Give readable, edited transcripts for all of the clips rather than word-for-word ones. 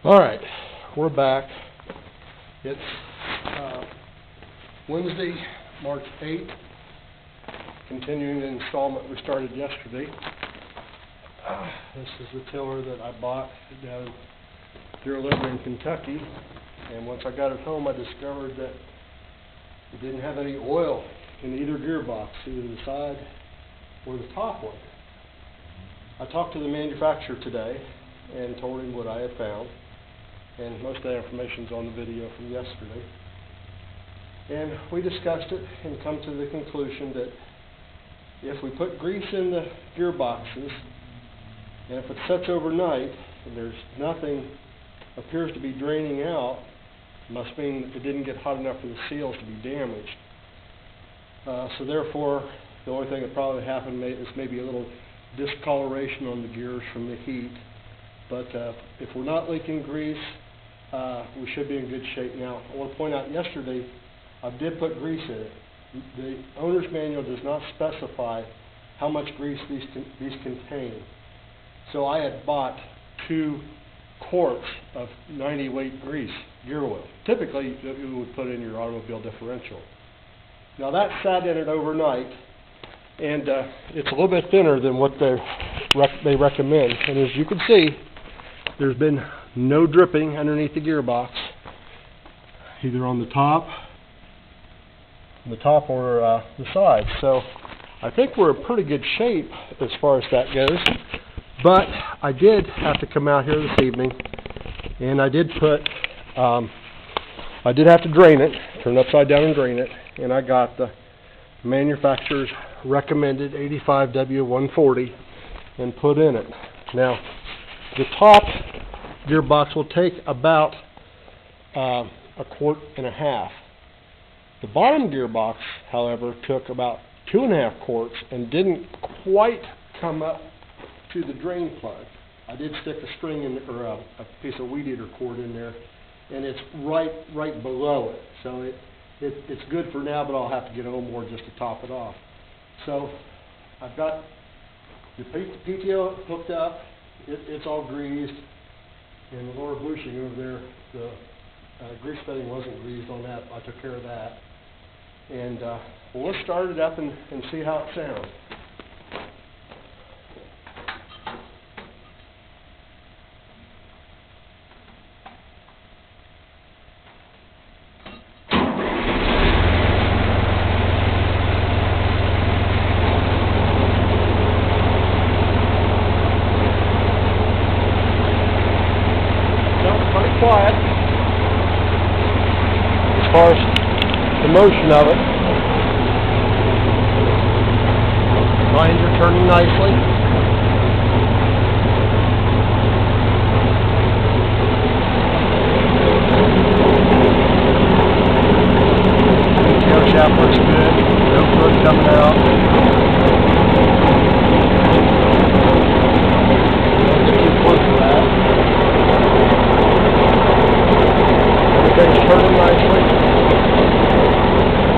Alright, we're back. It's Wednesday, March 8th, continuing the installment we started yesterday. This is the tiller that I bought down near Lebanon, Kentucky, and once I got it home I discovered that it didn't have any oil in either gearbox, either the side or the top one. I talked to the manufacturer today and told him what I had found, and most of that information's on the video from yesterday. And we discussed it and come to the conclusion that if we put grease in the gearboxes, and if it sets overnight and there's nothing appears to be draining out, must mean it didn't get hot enough for the seals to be damaged. So therefore, the only thing that probably happened is maybe a little discoloration on the gears from the heat. But if we're not leaking grease, we should be in good shape. Now, I want to point out yesterday, I did put grease in it. The owner's manual does not specify how much grease these contain. So I had bought 2 quarts of 90 weight grease, gear oil. Typically, you would put in your automobile differential. Now that sat in it overnight, and it's a little bit thinner than what they recommend. And as you can see, there's been no dripping underneath the gearbox, either on the top or the side. So I think we're in pretty good shape as far as that goes. But I did have to come out here this evening, and I did have to drain it, turn it upside down and drain it, and I got the manufacturer's recommended 85W140 and put in it. Now, the top gearbox will take about a quart and a half. The bottom gearbox, however, took about 2.5 quarts and didn't quite come up to the drain plug. I did stick a string in, or a piece of weed eater cord in there, and it's right below it. So it's good for now, but I'll have to get a little more just to top it off. So I've got the PTO hooked up. It's all greased, and the lower bushing over there, the grease fitting wasn't greased on that. I took care of that. And well, let's start it up and see how it sounds. Quiet as far as the motion of it. Lines are turning nicely. Tail shaft looks good. No fluid coming out. Don't get too close to that. Everything's turning nicely.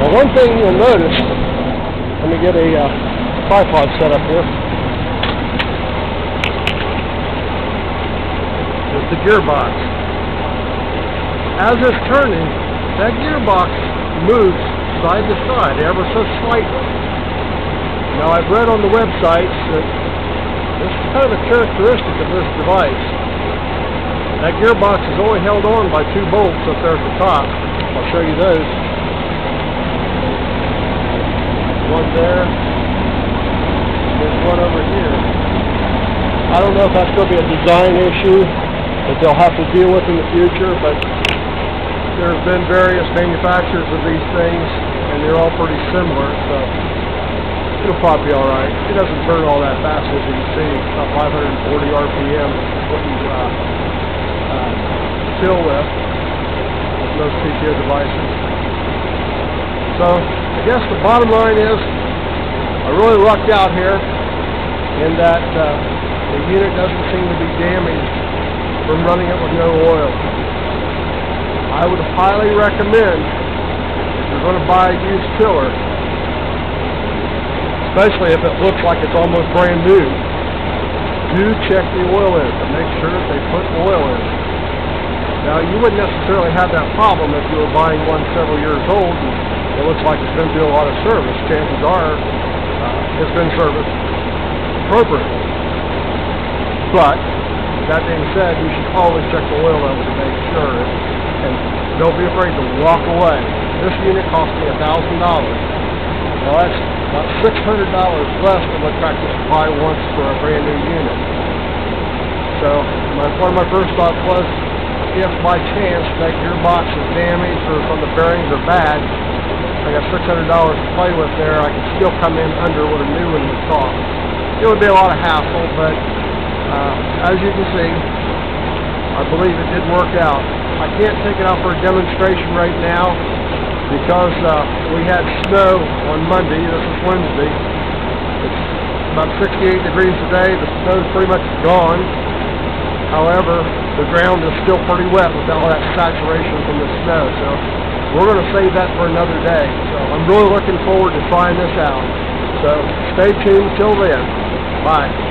Now, one thing you'll notice, let me get a tripod set up here, is the gearbox. As it's turning, that gearbox moves side to side ever so slightly. Now, I've read on the websites that this is kind of a characteristic of this device. That gearbox is only held on by 2 bolts up there at the top. I'll show you those. One there. There's one over here. I don't know if that's going to be a design issue that they'll have to deal with in the future, but there's been various manufacturers of these things, and they're all pretty similar, so it'll probably be alright. It doesn't turn all that fast, as you can see. About 540 RPM is what you fill with most PTO devices. So I guess the bottom line is I really lucked out here in that the unit doesn't seem to be damaged from running it with no oil. I would highly recommend, if you're going to buy a used tiller, especially if it looks like it's almost brand new, do check the oil in and make sure that they put oil in. Now, you wouldn't necessarily have that problem if you were buying one several years old and it looks like it's been through a lot of service. Chances are it's been serviced appropriately. But, that being said, you should always check the oil level to make sure, and don't be afraid to walk away. This unit cost me $1,000. Well, that's about $600 less than what Tractor Supply wants for a brand new unit. So, one of my first thoughts was, if by chance that gearbox is damaged or some of the bearings are bad, I got $600 to play with there, I could still come in under what a new one would cost. It would be a lot of hassle, but as you can see, I believe it did work out. I can't take it out for a demonstration right now because we had snow on Monday. This is Wednesday. It's about 68 degrees today. The snow's pretty much gone. However, the ground is still pretty wet with all that saturation from the snow. So we're going to save that for another day. So I'm really looking forward to trying this out. So stay tuned till then. Bye.